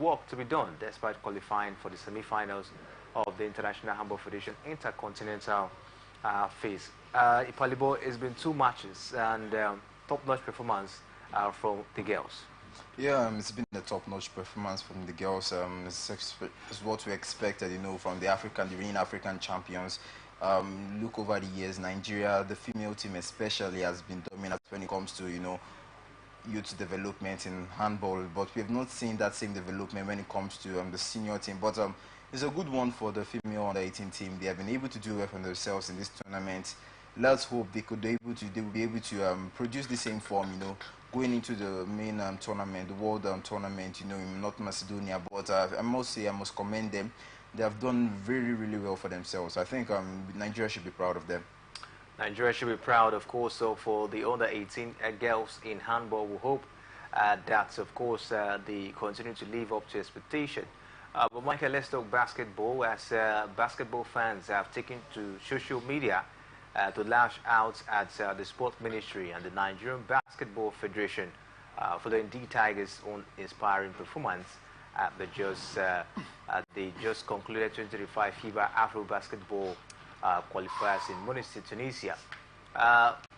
work to be done despite qualifying for the semi-finals of the International Handball Federation Intercontinental phase. Ipalibo, it's been 2 matches and top-notch performance from the girls. Yeah, it's been a top-notch performance from the girls. It's what we expected, you know, from the reigning African champions. Look over the years, Nigeria, the female team especially, has been dominant when it comes to, you know, youth development in handball. But we have not seen that same development when it comes to the senior team. But it's a good one for the female under-18 team. They have been able to do well for themselves in this tournament. Let's hope they will be able to produce the same form, you know, going into the main tournament, the world tournament, you know, in North Macedonia. But I must commend them. They have done really well for themselves. I think Nigeria should be proud of them. Nigeria should be proud, of course, so for the under-18 girls in handball. We hope that, of course, they continue to live up to expectation. But Michael, let's talk basketball, as basketball fans have taken to social media to lash out at the Sport Ministry and the Nigerian Basketball Federation for the Indeed Tigers' own inspiring performance at the just concluded 2025 FIBA Afro Basketball qualifiers in Munich, Tunisia.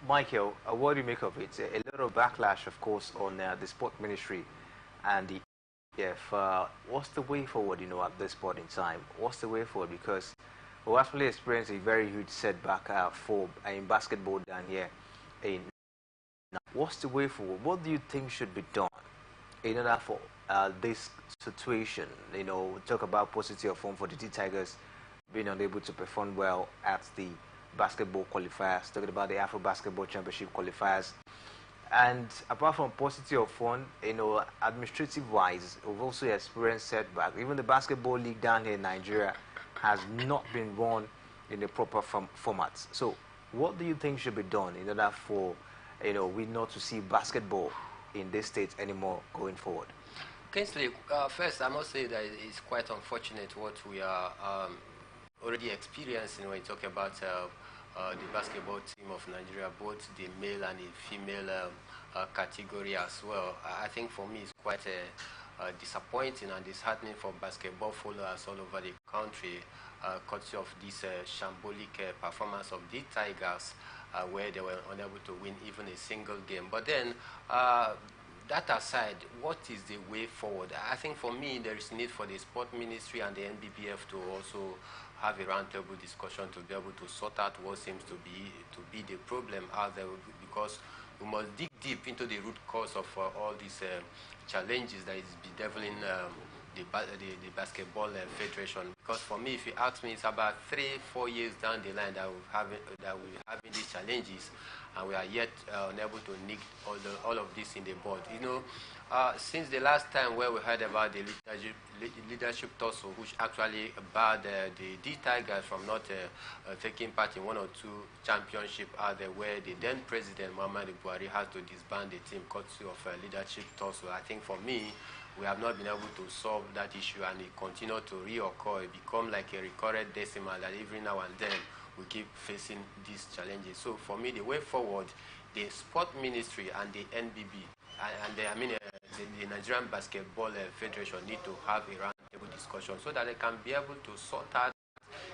Michael, what do you make of it? A lot of backlash, of course, on the Sport Ministry and the EF. What's the way forward, you know, at this point in time? What's the way forward? Because we actually experienced a very huge setback in basketball down here. What's the way forward? What do you think should be done in order for this situation? You know, talk about positive form for the Tigers being unable to perform well at the basketball qualifiers, talking about the Afro Basketball Championship qualifiers. And apart from positive form, you know, administrative-wise, we've also experienced setback. Even the basketball league down here in Nigeria has not been run in the proper formats. So, what do you think should be done in order for, you know, we not to see basketball in this state anymore going forward? Kingsley, first I must say that it's quite unfortunate what we are already experiencing when you talk about the basketball team of Nigeria, both the male and the female category as well. I think for me it's quite disappointing and disheartening for basketball followers all over the country, courtesy of this shambolic performance of the Tigers, where they were unable to win even a single game. But then, that aside, what is the way forward? I think for me there is need for the Sport Ministry and the NBBF to also have a roundtable discussion to be able to sort out what seems to be the problem out there, because we must dig deep into the root cause of all these challenges that is bedeviling the basketball federation. Because for me, if you ask me, it's about 3-4 years down the line that we're having these challenges, and we are yet unable to nick all of this in the bud. You know, since the last time where we heard about the leadership tussle, which actually barred the D-Tigers from not taking part in 1 or 2 championships out there, where the then president, Muhammadu Buhari, has to disband the team courtesy of leadership tussle. I think for me, we have not been able to solve that issue, and it continues to reoccur. It becomes like a recurrent decimal that every now and then we keep facing these challenges. So for me, the way forward, the Sport Ministry and the NBB, the Nigerian Basketball Federation need to have a roundtable discussion so that they can be able to sort out,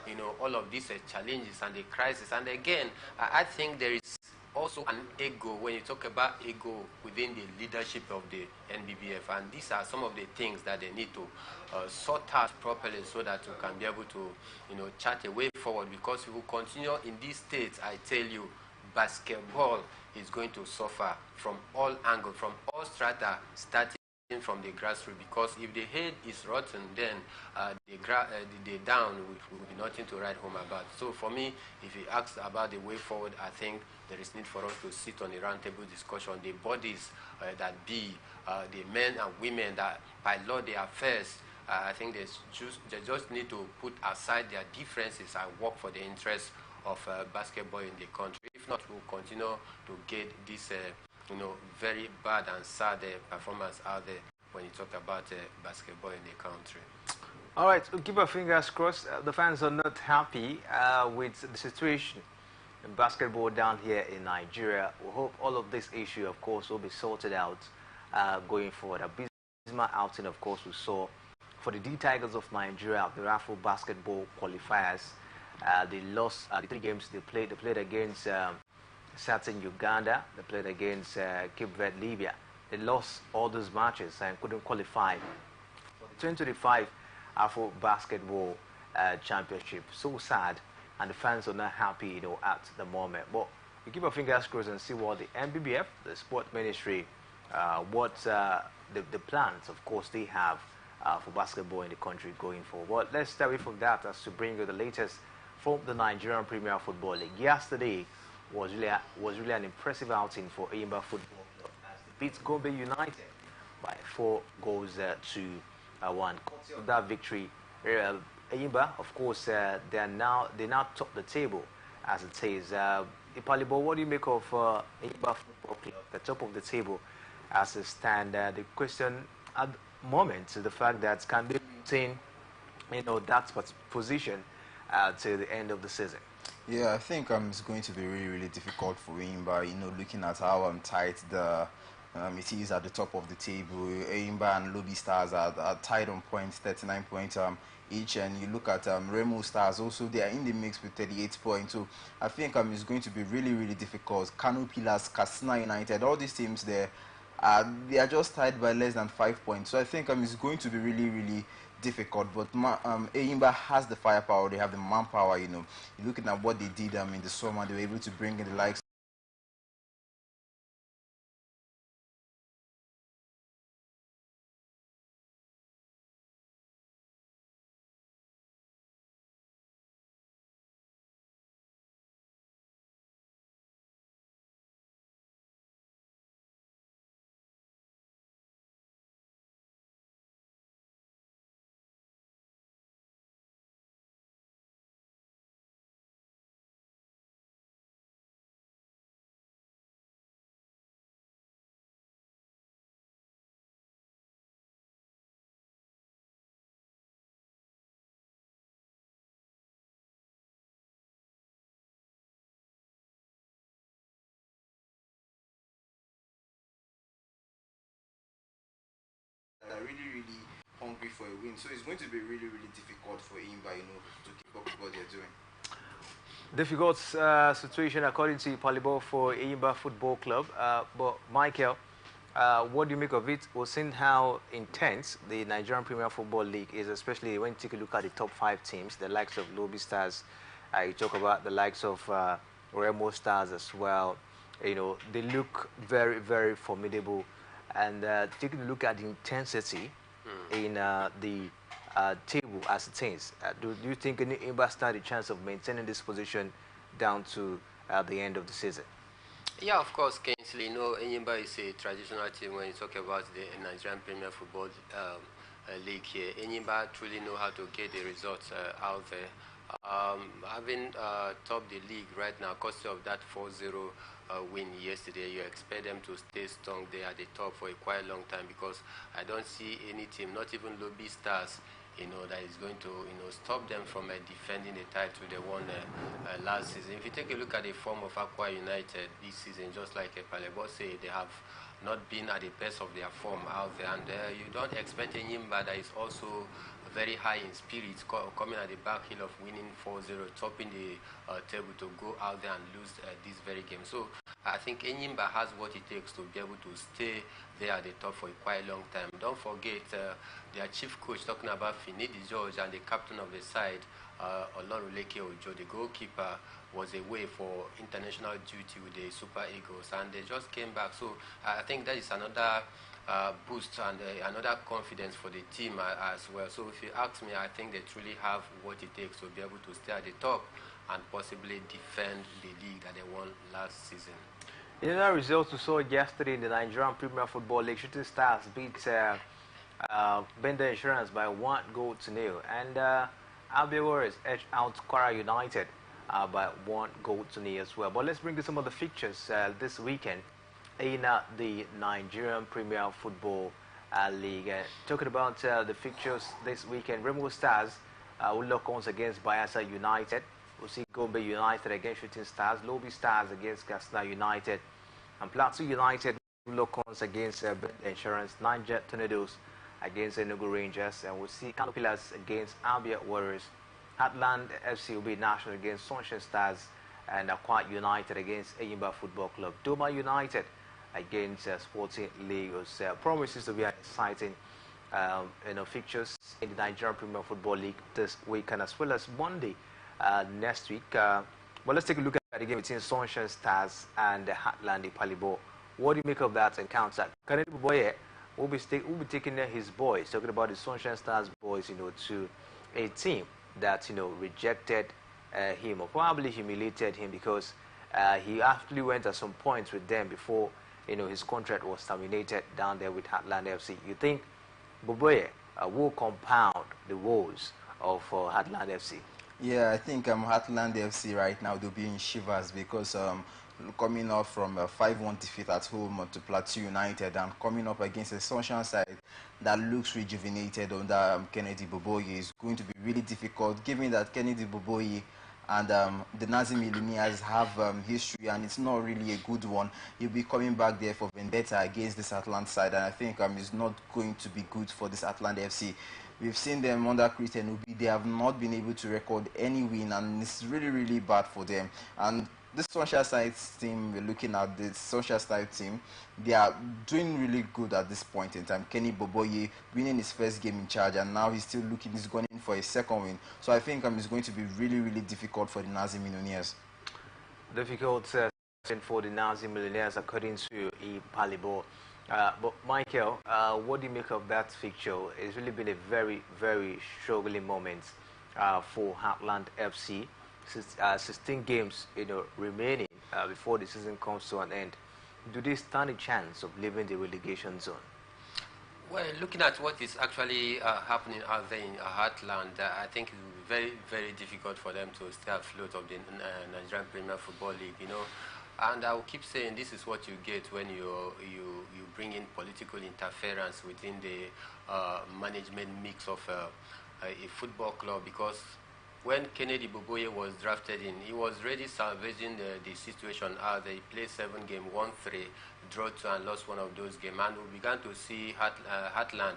you know, all of these challenges and the crisis. And again, I think there is also an ego when you talk about ego within the leadership of the NBBF, and these are some of the things that they need to sort out properly so that we can be able to, you know, chart a way forward. Because if we continue in these states, I tell you, basketball is going to suffer from all angles, from all strata, starting from the grassroots. Because if the head is rotten, then the down will be nothing to write home about. So for me, if you ask about the way forward, I think there is need for us to sit on a roundtable discussion. The bodies that be the men and women that by law they are first, I think they just need to put aside their differences and work for the interests of basketball in the country. If not, we'll continue to get this very bad and sad performance out there when you talk about basketball in the country. All right, we'll keep our fingers crossed. The fans are not happy with the situation in basketball down here in Nigeria. We hope all of this issue, of course, will be sorted out going forward. dismal outing, of course, we saw for the D Tigers of Nigeria, the Raffle basketball qualifiers. They lost the 3 games they played. They played against certain Uganda. They played against Cape Verde, Libya. They lost all those matches and couldn't qualify for the 2025 Afro Basketball Championship. So sad, and the fans are not happy, at the moment. But we keep our fingers crossed and see what the NBBF, the Sport Ministry, what the plans, of course, they have for basketball in the country going forward. But let's start away from that as to bring you the latest from the Nigerian Premier Football League. Yesterday was really an impressive outing for Enyimba Football Club as they beat Gombe United by 4 goals to 1. Courtesy of that victory, Enyimba, of course, they now top the table as it is. Ipalibo, what do you make of Enyimba Football Club, the top of the table as it stands? The question at the moment is the fact that can they maintain, that position till the end of the season? Yeah, I think it's going to be really, really difficult for Enyimba, looking at how tight it is at the top of the table. Enyimba and Lobby Stars are tied on points, 39 points each, and you look at Remo Stars also, they are in the mix with 38 points. So I think it's going to be really, really difficult. Kano Pillars, Katsina United, all these teams there, they are just tied by less than 5 points. So I think it's going to be really, really difficult. But Enyimba has the firepower, they have the manpower. You're looking at what they did in the summer, they were able to bring in the likes that are really, really hungry for a win. So it's going to be really, really difficult for Enyimba, to keep up with what they're doing. Difficult situation according to Palibo for Enyimba Football Club. But Michael, what do you make of it? We've seen how intense the Nigerian Premier Football League is, especially when you take a look at the top 5 teams, the likes of Lobby Stars. You talk about the likes of Remo Stars as well. They look very, very formidable. And taking a look at the intensity in the table as it is, do you think Enyimba stand a chance of maintaining this position down to the end of the season? Yeah, of course, Kingsley. Enyimba is a traditional team when you talk about the Nigerian Premier Football League here. Enyimba truly know how to get the results out there. Having topped the league right now, courtesy of that 4-0 win yesterday, you expect them to stay strong there at the top for a quite long time, because I don't see any team, not even Lobby Stars, that is going to, stop them from defending the title they won last season. If you take a look at the form of Aqua United this season, just like Palebo said, they have not been at the best of their form out there, and you don't expect a Enyimba that is also very high in spirits, coming at the back heel of winning 4-0, topping the table, to go out there and lose this very game. So I think Enyimba has what it takes to be able to stay there at the top for a quite long time. Don't forget their chief coach, talking about Finidi George, and the captain of the side, Oloruleke Ojo, the goalkeeper, was away for international duty with the Super Eagles, and they just came back. So I think that is another boost and another confidence for the team as well. So if you ask me, I think they truly have what it takes to be able to stay at the top and possibly defend the league that they won last season. In the results we saw yesterday in the Nigerian Premier Football League, Shooting Stars beat Bender Insurance by 1-0, and Abia Warriors edged out Kwara United by 1-0 as well. But let's bring you some of the fixtures this weekend in the Nigerian Premier Football League. Talking about the fixtures this weekend, Remo Stars will lock on against Bayelsa United. We'll see Gombe United against Shooting Stars, Lobby Stars against Katsina United, and Plateau United will lock on against Insurance, Niger Tornadoes against Enugu Rangers, and we'll see Kano Pillars against Abia Warriors. Heartland FC will be national against Sunshine Stars, and Aqua United against Eyimba Football Club. Doma United against Sporting Lagos. Promises to be an exciting fixtures in the Nigerian Premier Football League this weekend, as well as Monday next week. But let's take a look at the game between Sunshine Stars and the Heartland Palibo. What do you make of that encounter? Kennedy Boye will be taking his boys, talking about the Sunshine Stars boys, to a team that rejected him, or probably humiliated him, because he actually went at some points with them before his contract was terminated down there with Heartland FC. You think Boboye will compound the woes of Heartland FC? Yeah, I think Heartland FC right now, they'll be in shivers because coming off from a 5-1 defeat at home to Plateau United and coming up against a Sunshine side that looks rejuvenated under Kennedy Boboye is going to be really difficult, given that Kennedy Boboye and the Nazi Millionaires have history, and it's not really a good one. He'll be coming back there for vendetta against this Atlanta side, and I think it's not going to be good for this Atlanta FC. We've seen them under Christian Ubi. They have not been able to record any win, and it's really, really bad for them. And this Sunshine Side team, we're looking at the Sunshine Side team, they are doing really good at this point in time. Kenny Boboye winning his first game in charge, and now he's going in for a second win. So I think it's going to be really, really difficult for the Nazi Millionaires. Difficult for the Nazi Millionaires, according to Palibo. But Michael, what do you make of that fixture? It's really been a very, very struggling moment for Heartland FC. 16 games, remaining before the season comes to an end. Do they stand a chance of leaving the relegation zone? Well, looking at what is actually happening out there in Heartland, I think it will be very, very difficult for them to stay afloat of the Nigerian Premier Football League. And I will keep saying this is what you get when you bring in political interference within the management mix of a football club, because when Kennedy Boboye was drafted in, he was really salvaging the situation out there. He played 7 games, won 3, drew 2, and lost one of those games. And we began to see Heartland,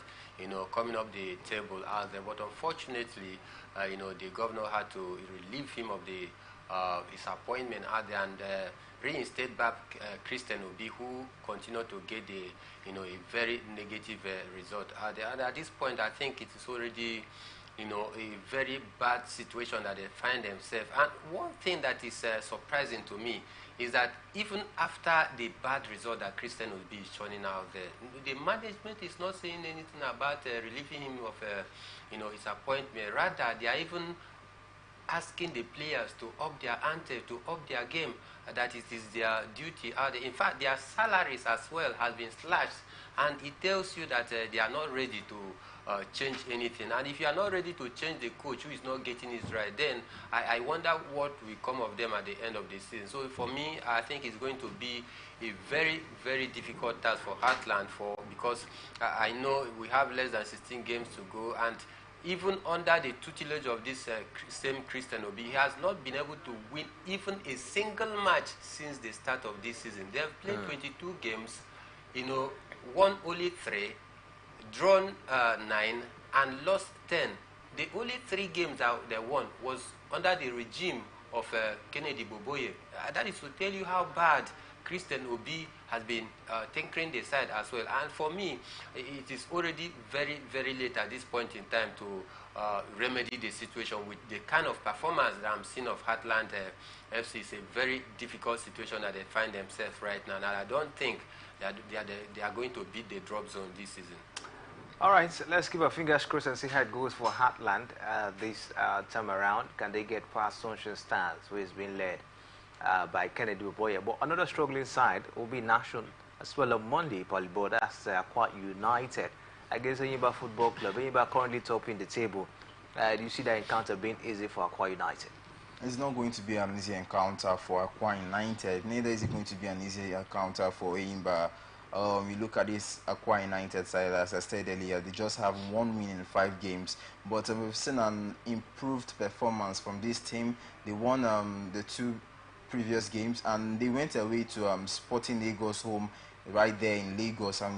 coming up the table out there. But unfortunately, the governor had to relieve him of his appointment out there and reinstate back Christian Obi, who continued to get a very negative result out there. And at this point, I think it is already a very bad situation that they find themselves. And one thing that is surprising to me is that even after the bad result that Christian will be showing out there, the management is not saying anything about relieving him of his appointment. Rather, they are even asking the players to up their ante, to up their game, that it is their duty out there. In fact, their salaries as well has been slashed, and it tells you that they are not ready to change anything. And if you are not ready to change the coach who is not getting it right, then I wonder what will come of them at the end of the season. So for me, I think it's going to be a very, very difficult task for Heartland, because I know we have less than 16 games to go, and even under the tutelage of this same Christian Obi, he has not been able to win even a single match since the start of this season. They have played 22 games, won only 3, drawn 9, and lost 10. The only 3 games that they won was under the regime of Kennedy Boboye. That is to tell you how bad Christian Obi has been tinkering the side as well. And for me, it is already very, very late at this point in time to remedy the situation with the kind of performance that I'm seeing of Heartland FC. It's a very difficult situation that they find themselves right now. And I don't think that they are going to beat the drop zone this season. All right, so let's keep our fingers crossed and see how it goes for Heartland this time around. Can they get past Sunshine Stars, who is being led by Kennedy Boboye? But another struggling side will be National as well on Monday, Palibo. That's quite united against Eyimba Football Club. Eyimba currently topping the table. Do you see that encounter being easy for Aqua United? It's not going to be an easy encounter for Aqua United. Neither is it going to be an easy encounter for Eyimba. You look at this Aqua United side, as I said earlier, they just have 1 win in 5 games. But we've seen an improved performance from this team. They won the 2 previous games, and they went away to Sporting Lagos home right there in Lagos, and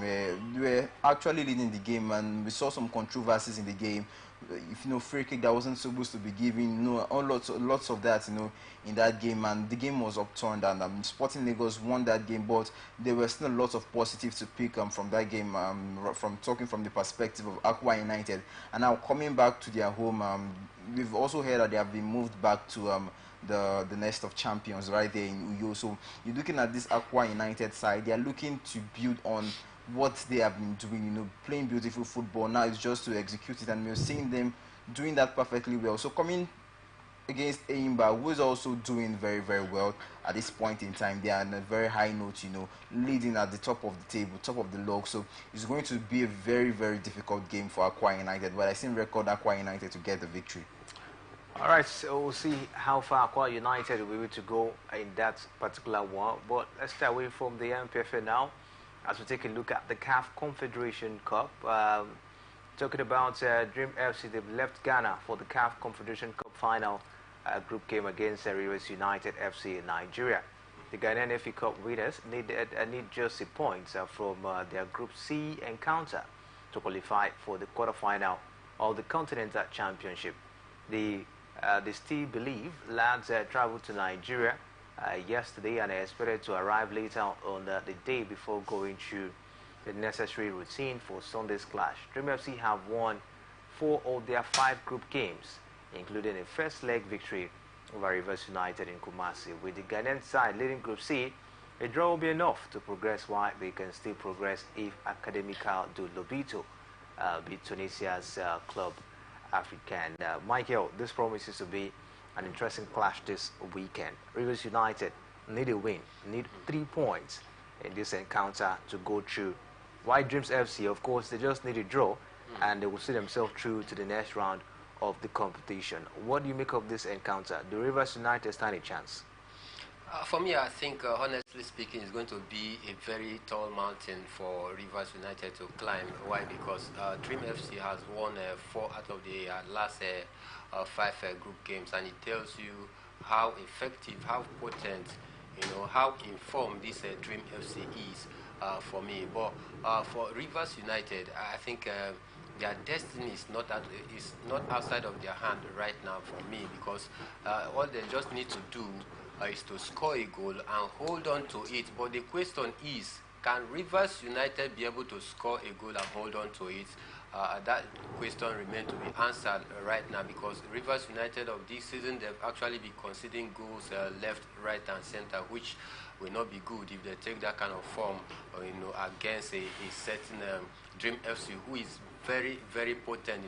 we were actually leading the game, and we saw some controversies in the game. If free kick that wasn't supposed to be given, lots of that, in that game, and the game was upturned, and Sporting Lagos won that game. But there were still lots of positives to pick from that game. From talking from the perspective of Aqua United, and now coming back to their home, we've also heard that they have been moved back to the nest of champions right there in Uyo. So you're looking at this Aqua United side. They are looking to build on what they have been doing, playing beautiful football. Now it's just to execute it, and we're seeing them doing that perfectly well. So coming against Eimba, who is also doing very, very well at this point in time. They are on a very high note, leading at the top of the table, top of the log. So it's going to be a very, very difficult game for Aqua United, but I still record Aqua United to get the victory. All right, so we'll see how far Aqua United will be able to go in that particular one. But let's stay away from the MPFA now as we take a look at the CAF Confederation Cup. Talking about Dream FC, they've left Ghana for the CAF Confederation Cup final group game against Rivers United FC in Nigeria. The Ghanaian FA Cup winners need just a point from their Group C encounter to qualify for the quarterfinal of the Continental Championship. They still believe lads traveled to Nigeria yesterday and are expected to arrive later on the day before going through the necessary routine for Sunday's clash. Dream FC have won 4 of their 5 group games, including a first leg victory over Rivers United in Kumasi. With the Ghanaian side leading Group C, a draw will be enough to progress, while they can still progress if Academical do Lobito beat Tunisia's club African. Michael, this promises to be an interesting clash this weekend. Rivers United need a win, need 3 points in this encounter to go through. White Dreams FC, of course, they just need a draw, and they will see themselves through to the next round of the competition. What do you make of this encounter? Do Rivers United stand a chance? For me, I think, honestly speaking, it's going to be a very tall mountain for Rivers United to climb. Why? Because Dream FC has won 4 out of the last 5 group games, and it tells you how effective, how potent, how informed this Dream FC is for me. But for Rivers United, I think their destiny is not outside of their hand right now for me, because all they just need to do is to score a goal and hold on to it. But the question is, can Rivers United be able to score a goal and hold on to it? That question remains to be answered right now, because Rivers United of this season, they've actually been conceding goals left, right, and center, which will not be good if they take that kind of form, against a certain Dream FC, who is very, very potent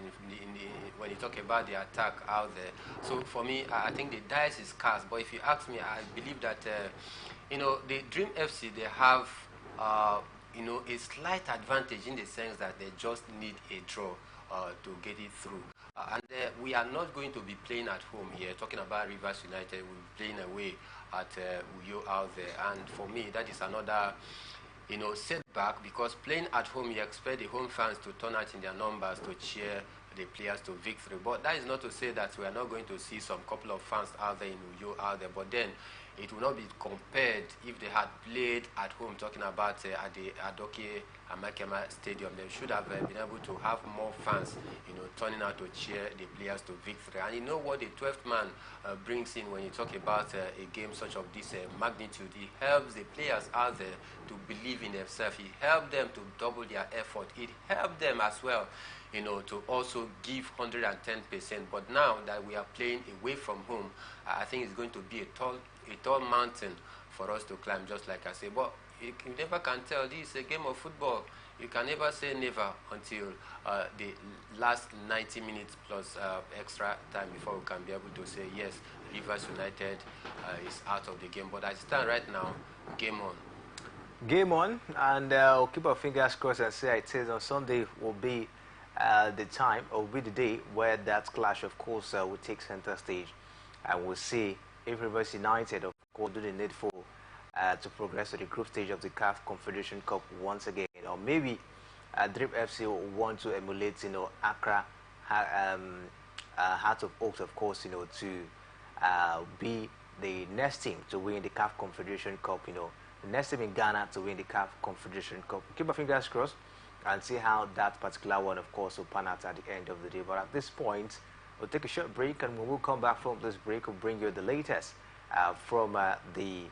when you talk about the attack out there. So for me, I think the dice is cast. But if you ask me, I believe that the Dream FC, they have a slight advantage in the sense that they just need a draw to get it through. And we are not going to be playing at home here. Talking about Rivers United, we're playing away at Uyo out there. And for me, that is another setback, because playing at home, you expect the home fans to turn out in their numbers to cheer the players to victory. But that is not to say that we are not going to see some couple of fans out there in Uyo out there. But then it will not be compared if they had played at home, talking about at the Adoke Amakema Stadium. They should have been able to have more fans, turning out to cheer the players to victory. And you know what the 12th man brings in when you talk about a game such of this magnitude? It helps the players out there to believe in themselves. It helps them to double their effort. It helps them as well, to also give 110%. But now that we are playing away from home, I think it's going to be a tall mountain for us to climb, just like I say. But you never can tell. This is a game of football. You can never say never until the last 90 minutes plus extra time before we can be able to say, yes, Rivers United is out of the game. But as it stands right now, game on. Game on, and we'll keep our fingers crossed and say it says on Sunday will be the time, or will be the day where that clash, of course, will take center stage. And we'll see if Rivers United, of course, do the needful to progress to the group stage of the CAF Confederation Cup once again. Or maybe Dream FC will want to emulate, Accra Heart of Oaks, of course, to be the next team to win the CAF Confederation Cup, the next team in Ghana to win the CAF Confederation Cup. Keep our fingers crossed and see how that particular one, of course, will pan out at the end of the day. But at this point, we'll take a short break, and when we'll come back from this break, we'll bring you the latest from the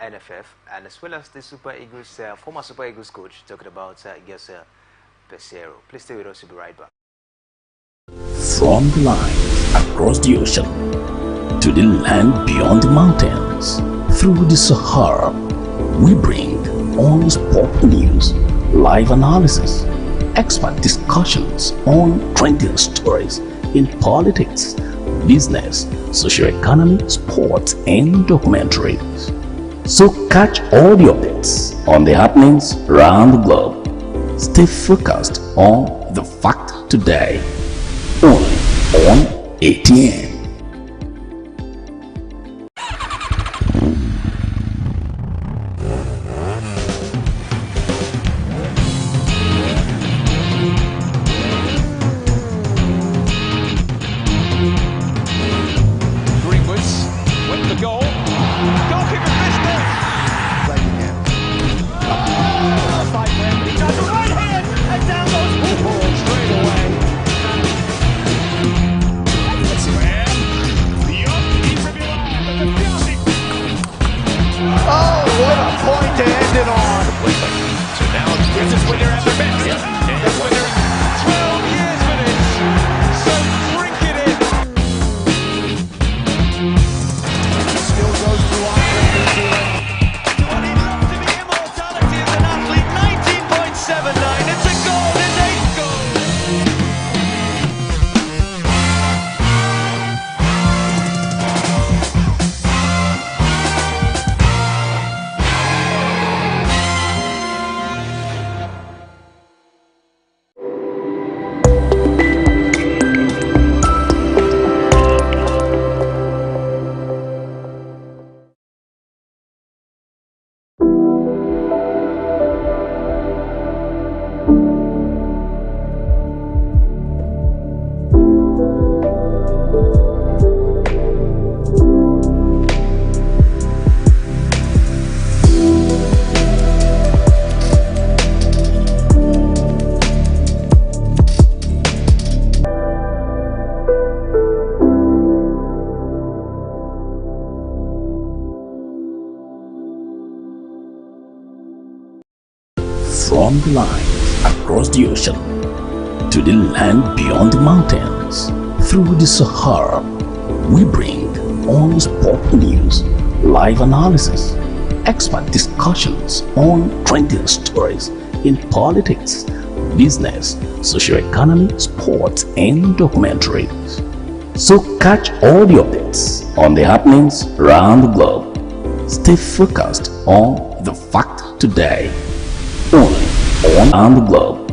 NFF, and as well as the Super Eagles, former Super Eagles coach, talking about Pesero. Please stay with us, we'll be right back. From the line across the ocean to the land beyond the mountains, through the Sahara, we bring all sport news, live analysis, expert discussions on trending stories in politics, business, socio-economy, sports, and documentaries. So catch all the updates on the happenings around the globe. Stay focused on the fact today, only on ATN. From the line across the ocean to the land beyond the mountains, through the Sahara, we bring all sport news, live analysis, expert discussions on trending stories in politics, business, socio-economy, sports, and documentaries. So catch all the updates on the happenings around the globe. Stay focused on the fact today, only on the globe.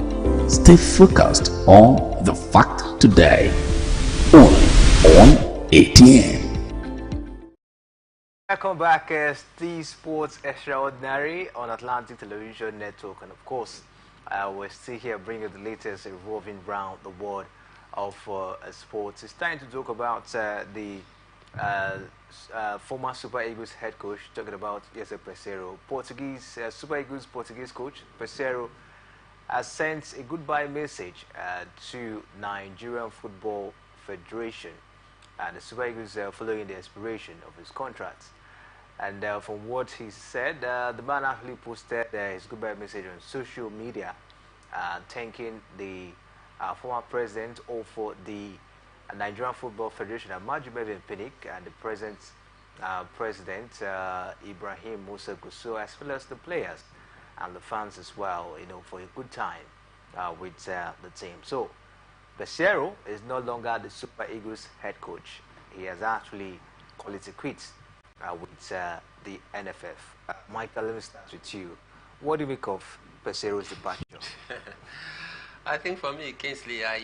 Stay focused on the fact today, only on ATN. Welcome back as the Sports Extraordinary on Atlantic Television Network, and of course we're still here bringing the latest revolving around the world of sports. It's time to talk about the former Super Eagles head coach, talking about Pesero. Portuguese Super Eagles Portuguese coach Pesero has sent a goodbye message to Nigerian Football Federation and the Super Eagles following the expiration of his contract. And from what he said, the man actually posted his goodbye message on social media, thanking the former president of the Nigerian Football Federation, Amaju Pinnick, and the present president, Ibrahim Musa Gusso, as well as the players and the fans as well, for a good time with the team. So, Pesero is no longer the Super Eagles head coach. He has actually called it a quits with the NFF. Michael, let me start with you. What do you make of Pesero's departure? I think for me, Kingsley, I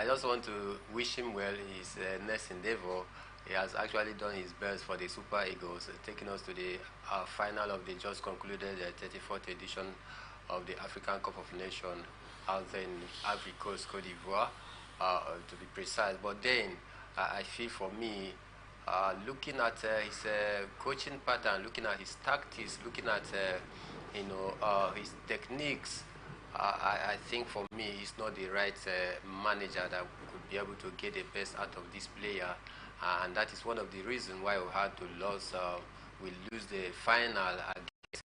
just want to wish him well in his next endeavor. He has actually done his best for the Super Eagles, taking us to the final of the just concluded 34th edition of the African Cup of Nations out there in Ivory Coast, Cote d'Ivoire, to be precise. But then, I feel for me, looking at his coaching pattern, looking at his tactics, looking at his techniques, I think for me he's not the right manager that could be able to get the best out of this player, and that is one of the reasons why we had to lose. We lose the final against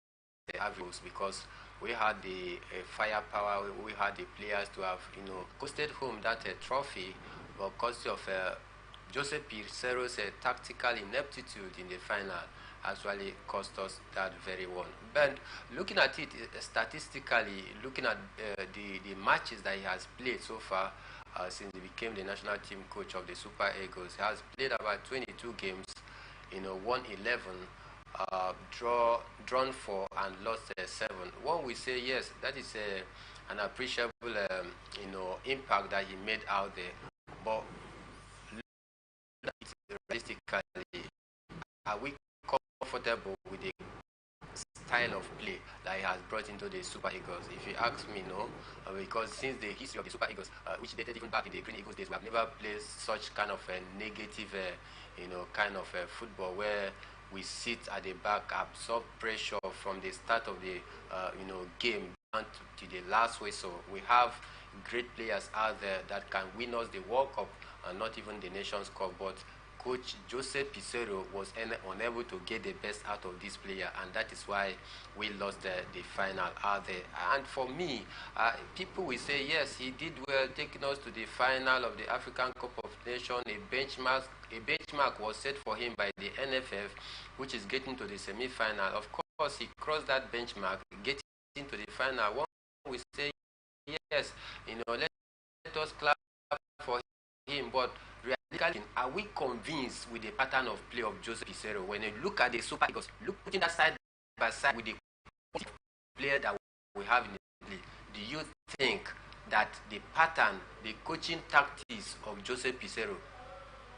the Avils, because we had the firepower, we had the players to have coasted home that trophy, but because of Jose Pizarro's tactical ineptitude in the final actually cost us that very one. But looking at it statistically, looking at the matches that he has played so far since he became the national team coach of the Super Eagles, he has played about 22 games, won 11, drawn 4 and lost 7. One will say yes, that is an appreciable impact that he made out there. But realistically, are we comfortable with the style of play that he has brought into the Super Eagles? If you ask me, no, because since the history of the Super Eagles, which dated even back in the Green Eagles days, we have never played such kind of a negative, kind of football where we sit at the back, absorb pressure from the start of the, game down to the last whistle. We have great players out there that can win us the World Cup and not even the Nations Cup, but Coach Jose Pizarro was unable to get the best out of this player, and that is why we lost the final out there. And for me, people will say, yes, he did well taking us to the final of the African Cup of Nations. A benchmark was set for him by the NFF, which is getting to the semi-final. Of course, he crossed that benchmark, getting to the final. One will say, yes, let us clap for him, but realistically, are we convinced with the pattern of play of Jose Pizarro? When you look at the Super Eagles, putting that side by side with the player that we have in the league, do you think that the pattern, the coaching tactics of Jose Pizarro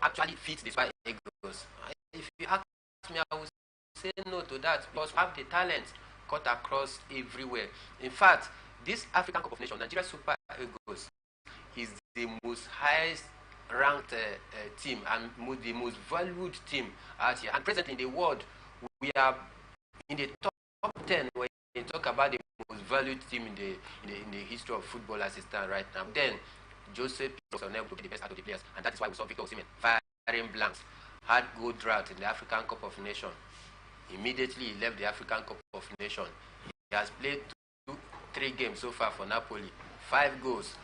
actually fits the Super Eagles? If you ask me, I would say no to that, because we have the talent cut across everywhere. In fact, this African Cup of Nations, Nigeria Super Eagles is the most highest ranked team and the most valued team out here. And presently in the world, we are in the top 10 when you talk about the most valued team in the history of football as it stands right now. Then Jose was unable to get the best out of the players, and that is why we saw Victor Osimhen firing blanks, had good drought in the African Cup of Nations. Immediately he left the African Cup of Nations. He has played 3 games so far for Napoli, 5 goals.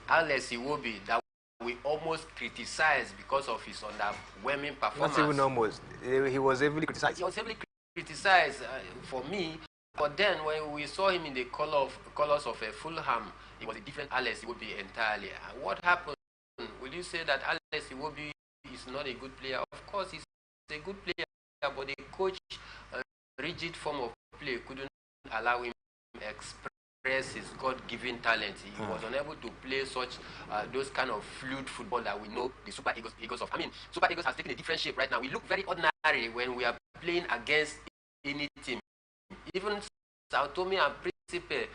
Alex Iwobi, that we almost criticized because of his underwhelming performance. Not even almost. He was heavily criticized. He was heavily criticized for me. But then when we saw him in the colors of Fulham, he was a different Alex Iwobi entirely. What happened? Will you say that Alex Iwobi is not a good player? Of course, he's a good player, but the coach, rigid form of play couldn't allow him to express his God-given talent. He was unable to play such those kind of fluid football that we know the Super Eagles of. I mean, Super Eagles has taken a different shape right now. We look very ordinary when we are playing against any team. Even Sao Tome and Principe,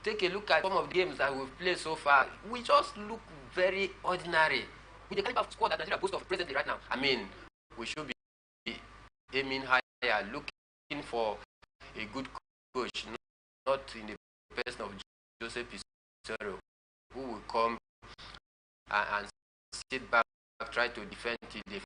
take a look at some of the games that we've played so far. We just look very ordinary. With the kind of squad that Nigeria boasts of presently right now, I mean, we should be aiming higher, looking for a good coach, not in the person of Jose Pizarro, who will come and sit back, try to defend till the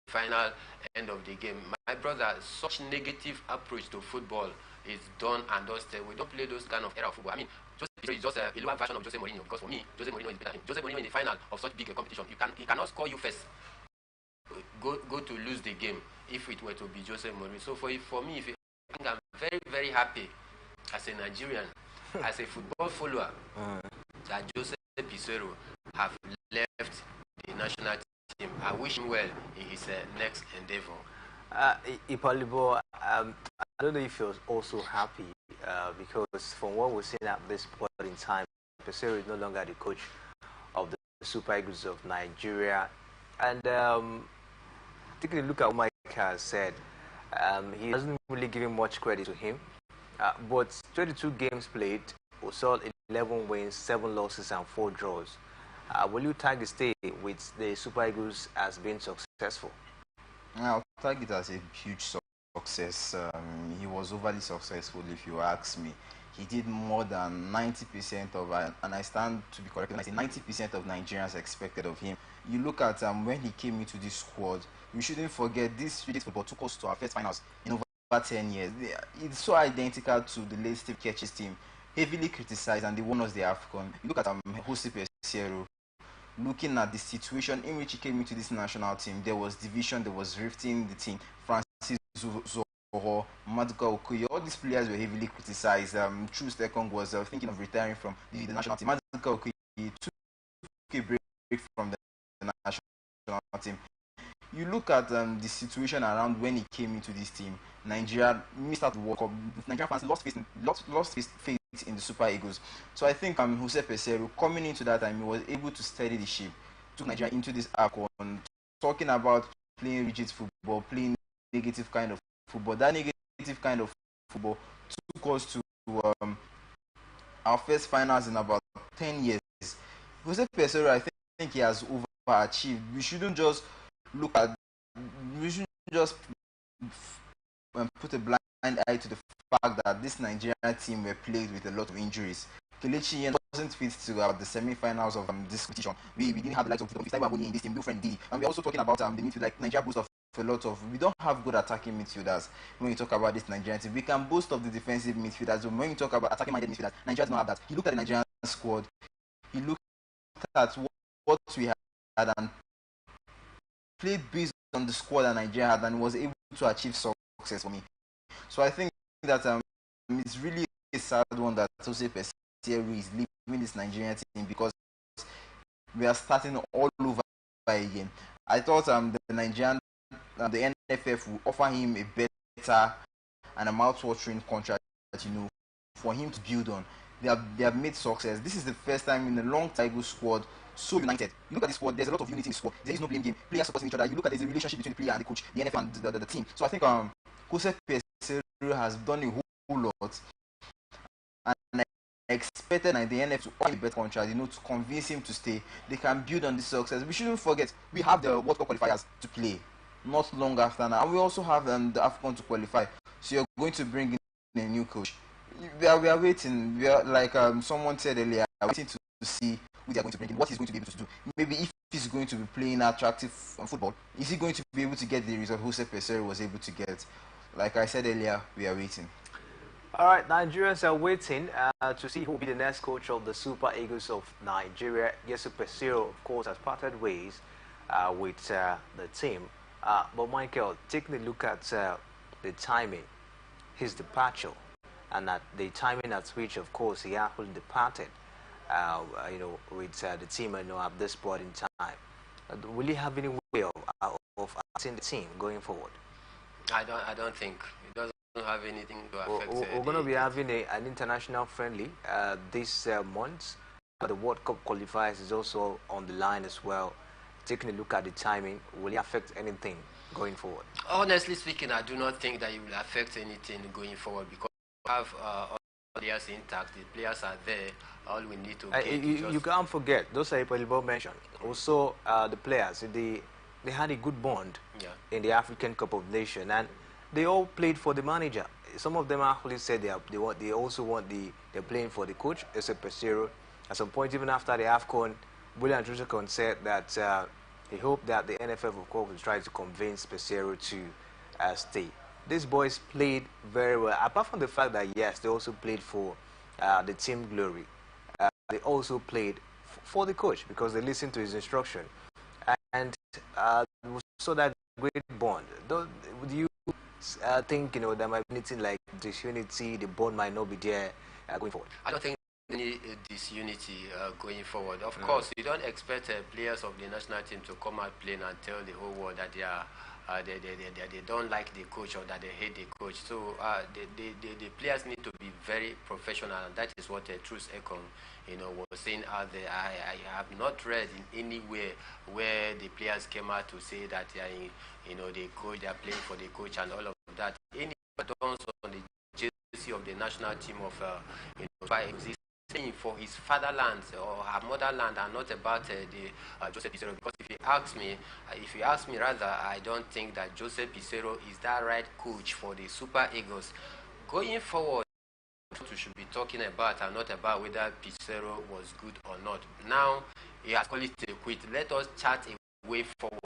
final end of the game. My brother, such negative approach to football is done and dusted. We don't play those kind of era of football. I mean, Jose Pizarro is just a lower version of Jose Mourinho, because for me, Jose Mourinho is better. Jose Mourinho in the final of such big a competition, he cannot score you first. Go to lose the game if it were to be Jose Mourinho. So for me, I think I'm very, very happy as a Nigerian, as a football follower, that Jose Pizarro have left the national team. I wish him well in his next endeavor. Ipalibo, I don't know if you're also happy because from what we're seeing at this point in time, Pizarro is no longer the coach of the Super Eagles of Nigeria. And taking a look at what Mike has said, he doesn't really give much credit to him. But 22 games played, we saw 11 wins, 7 losses, and 4 draws. Will you tag the stay with the Super Eagles as being successful? I'll tag it as a huge success. He was overly successful, if you ask me. He did more than 90% of, and I stand to be corrected, I say 90% of Nigerians expected of him. You look at when he came into this squad, we shouldn't forget this Swedish football took us to our first finals in over 10 years. It's so identical to the late Steve Ketch's team, heavily criticized, and they won us the AFCON. You look at Jose Peseiro, looking at the situation in which he came into this national team, there was division, there was rift in the team. Francis Zoho, Maduka Okoye, all these players were heavily criticized. True Stekong was thinking of retiring from the national team. Maduka Okoye took a break from the national team. You look at the situation around when he came into this team. Nigeria missed out the World Cup. Nigerian fans lost faith in the Super Eagles. So I think Jose Peseiro, coming into that time, he was able to steady the ship, took Nigeria into this AFCON, talking about playing rigid football, playing negative kind of football. That negative kind of football took us to our first finals in about 10 years. Jose Peseiro, I think he has overachieved. We shouldn't just put a blind eye to the fact that this Nigerian team were plagued with a lot of injuries. Kelechi wasn't fit to the semi-finals of this competition. We didn't have the likes of Fitaiwa in this team, friend D. And we're also talking about the midfield, like Nigeria boasts of a lot of. We don't have good attacking midfielders when you talk about this Nigerian team. We can boast of the defensive midfielders, but when you talk about attacking minded midfielders, Nigeria does not have that. He looked at the Nigerian squad, he looked at what we had and played based on the squad that Nigeria had and was able to achieve success for me. So I think that it's really a sad one that Jose Peseiro is leaving this Nigerian team because we are starting all over again. I thought the Nigerian, the NFF will offer him a better and a mouth-watering contract, for him to build on. They have made success. This is the first time in a long time squad so united. You look at this squad, there's a lot of unity in the squad. There is no blame game. Players supporting each other. You look at the relationship between the player and the coach, the NFF and the team. So I think Jose Peseiro has done a whole lot, and I expected the NFF to offer a better contract, to convince him to stay. They can build on this success. We shouldn't forget we have the World Cup qualifiers to play not long after now, and we also have the AFCON to qualify. So you're going to bring in a new coach. We are waiting. We are like someone said earlier, waiting to see who they are going to bring in, what he's going to be able to do. Maybe if he's going to be playing attractive football, is he going to be able to get the result Jose Peseiro was able to get? Like I said earlier, we are waiting. All right, Nigerians are waiting to see who will be the next coach of the Super Eagles of Nigeria. Jose Peseiro, of course, has parted ways with the team. But Michael, taking a look at the timing, his departure, and at the timing at which, of course, he actually departed, with the team, at this point in time, will he have any way of acting the team going forward? I don't think it doesn't have anything to affect. We're going to be having an international friendly this month. The World Cup qualifiers is also on the line as well. Taking a look at the timing, will it affect anything going forward? Honestly speaking, I do not think that it will affect anything going forward because we have all players intact. The players are there. All we need to get you can't forget those are people mentioned. Also, the players they had a good bond in the African Cup of Nations, and they all played for the manager. Some of them actually said they also want they're playing for the coach, Jose Peseiro. At some point, even after the AFCON, William Truscott said that he hoped that the NFF, of course, will try to convince Peseiro to stay. These boys played very well, apart from the fact that, yes, they also played for the team glory. They also played for the coach because they listened to his instruction. And so that great bond. Do you think, there might be anything like disunity, the bond might not be there going forward? I don't think any disunity going forward. Of course, you don't expect players of the national team to come out playing and tell the whole world that they are they don't like the coach or that they hate the coach. So the players need to be very professional, and that is what Truth Ekong was saying out there. I have not read in anywhere where the players came out to say that they are playing for the coach and all of that. Any buttons on the jersey of the national team of saying for his fatherland or her motherland and not about Joseph Pizarro. Because if you ask me rather, I don't think that Joseph Pizarro is that right coach for the Super Eagles. Going forward, we should be talking about and not about whether Pizarro was good or not. Now, he has called it a quit. Let us chart a way forward.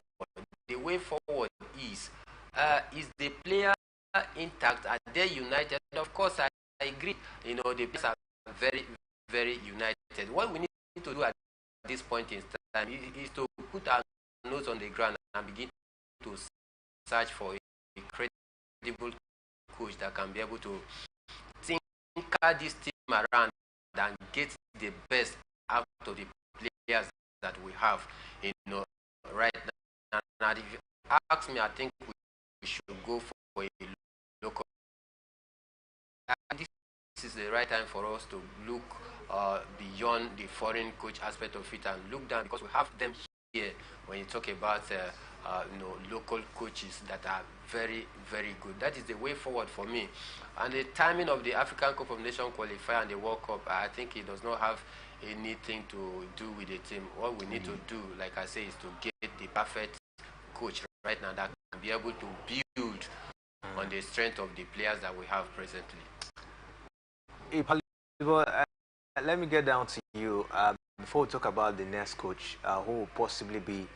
The way forward is the player intact? Are they united? Of course, I agree. The players are very, very united. What we need to do at this point in time is to put our nose on the ground and begin to search for a credible coach that can be able to tinker this team around and get the best out of the players that we have, right now. And if you ask me, I think we should go for a local. This is the right time for us to look beyond the foreign coach aspect of it and look down, because we have them here. When you talk about local coaches that are very, very good, that is the way forward for me. And the timing of the African Cup of Nations qualifier and the World Cup, I think it does not have anything to do with the team. What we need to do, like I say, is to get the perfect coach right now that can be able to build on the strength of the players that we have presently. Let me get down to you before we talk about the next coach, who will possibly be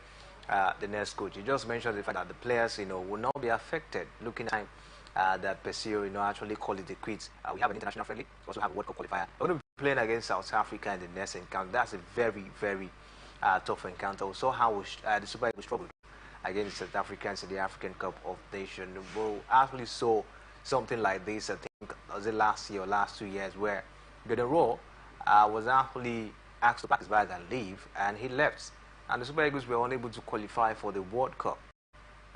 the next coach. You just mentioned the fact that the players, will not be affected. Looking at that Pesio, actually call it a quit. We have an international friendly, we also have a World Cup qualifier. We're going to be playing against South Africa in the next encounter. That's a very, very tough encounter. We saw how the Super Eagles struggled against the South Africans in the African Cup of Nations. We actually saw something like this, I think, was it last year or last 2 years, where Gordon Rowe was actually asked to pack his bag and leave, and he left. And the Super Eagles were unable to qualify for the World Cup.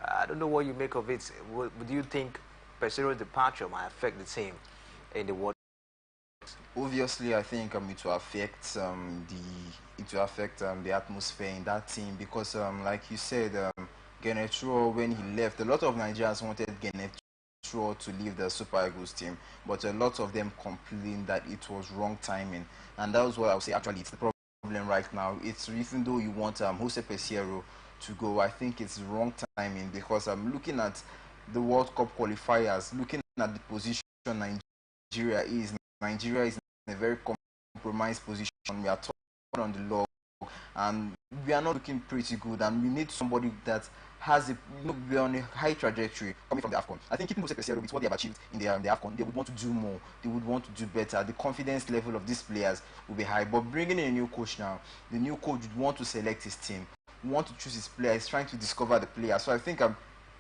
I don't know what you make of it. Would you think Pesero's departure might affect the team in the World Cup? Obviously, I think it will affect the atmosphere in that team, because like you said, Gennett Rowe, when he left, a lot of Nigerians wanted Gennett Rowe to leave the Super Eagles team, but a lot of them complained that it was wrong timing, and that was what I would say. Actually, it's the problem right now. It's, even though you want Jose Peseiro to go, I think it's wrong timing, because I'm looking at the World Cup qualifiers, looking at the position Nigeria is in a very compromised position. We are third on the log, and we are not looking pretty good, and we need somebody that has be on a high trajectory coming from the AFCON. I think keeping Jose Peseiro with what they have achieved in the AFCON, they would want to do more. They would want to do better. The confidence level of these players will be high. But bringing in a new coach now, the new coach would want to select his team, want to choose his players, trying to discover the players. So I think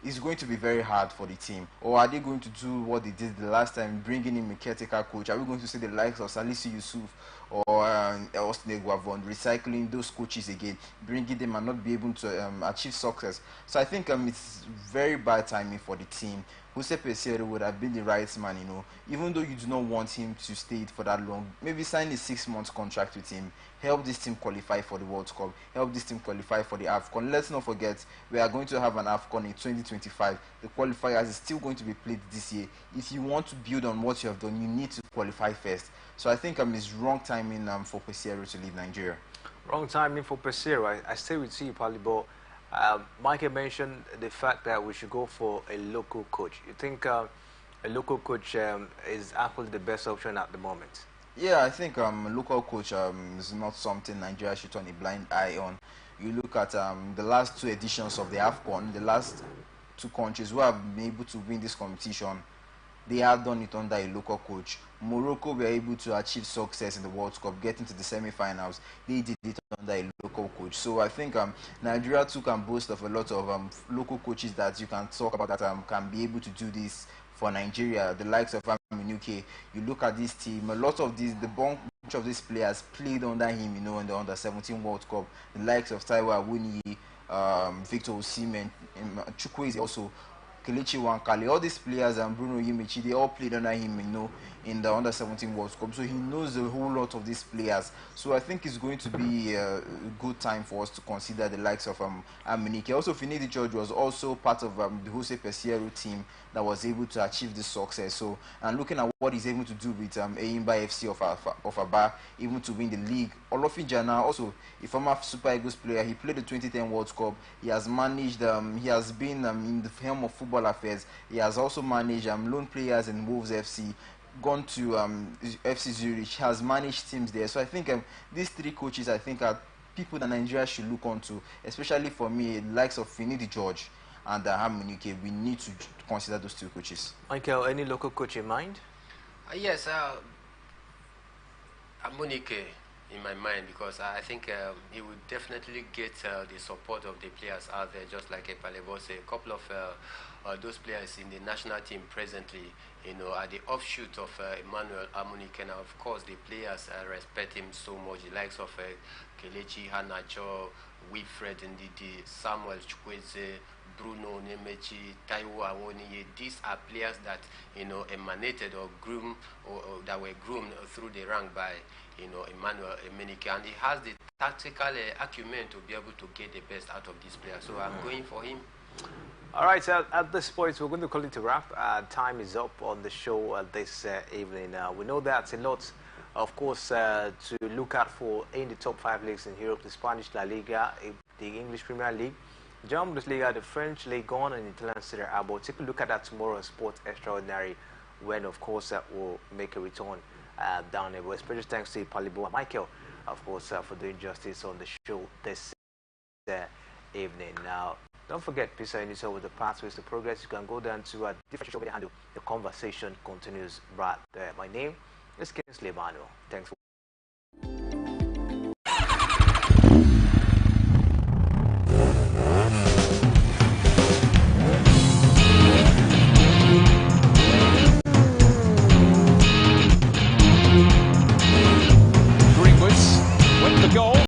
it's going to be very hard for the team. Or are they going to do what they did the last time, bringing in a caretaker coach? Are we going to see the likes of Salisu Yusuf or Austin Eguavon recycling those coaches again, bringing them and not be able to achieve success? So I think it's very bad timing for the team. Jose Peseiro would have been the right man, even though you do not want him to stay for that long. Maybe sign a 6-month contract with him, help this team qualify for the World Cup, help this team qualify for the AFCON. Let's not forget, we are going to have an AFCON in 2025. The qualifiers is still going to be played this year. If you want to build on what you have done, you need to qualify first. So I think it's wrong timing for Peseiro to leave Nigeria. Wrong timing for Peseiro. I stay with you, Palibo. Michael mentioned the fact that we should go for a local coach. You think a local coach is actually the best option at the moment? Yeah, I think a local coach is not something Nigeria should turn a blind eye on. You look at the last 2 editions of the AFCON, the last 2 countries who have been able to win this competition, they have done it under a local coach. Morocco were able to achieve success in the World Cup, getting to the semi-finals. They did it under a local coach. So I think Nigeria too can boast of a lot of local coaches that you can talk about that can be able to do this for Nigeria. The likes of Aminuke. You look at this team, a lot of the bunch of these players played under him, in the under-17 World Cup. The likes of Taiwo Awoniyi, Victor Osimhen, Chukwueze also. Kelechi Wankale, all these players and Bruno Yimichi, they all played under him, in the Under-17 World Cup. So he knows a whole lot of these players. So I think it's going to be a good time for us to consider the likes of Amunike. Also, Finidi George was also part of the Jose Peseiro team that was able to achieve this success. So, and looking at what he's able to do with Eimba FC of Aba, even to win the league. Olofi Jana, also a former Super Eagles player, he played the 2010 World Cup. He has managed, he has been in the helm of football affairs. He has also managed loan players in Wolves FC, gone to FC Zurich, has managed teams there. So I think these three coaches, I think, are people that Nigeria should look onto, especially for me, the likes of Finidi George and Amunike. We need to consider those two coaches. Michael, any local coach in mind? Yes, Amunike in my mind, because I think he would definitely get the support of the players out there, just like Epalebo said. A couple of those players in the national team presently, are the offshoot of Emmanuel Amunike. Now, of course, the players respect him so much. The likes of Kelechi Hanacho, Wilfred Ndidi, Samuel Chukwueze, Bruno Nemechi, Taiwo Awoniyi. These are players that emanated or groomed or that were groomed through the rank by Emmanuel Amunike, and he has the tactical acumen to be able to get the best out of these players. So I'm going for him. All right, so at this point, we're going to call it a wrap. Time is up on the show this evening. We know that's a lot, of course, to look out for in the top 5 leagues in Europe: the Spanish La Liga, the English Premier League, German Bundesliga, the French Ligue 1, and Italian Serie A. But take a look at that tomorrow on Sports Extraordinary, when, of course, we'll make a return down there. Well, special thanks to Palibo Michael, of course, for doing justice on the show this evening. Now, don't forget, please sign yourself with the pathways to progress. You can go down to a different social media handle. The conversation continues right there. My name is Kingsley Emmanuel. Thanks for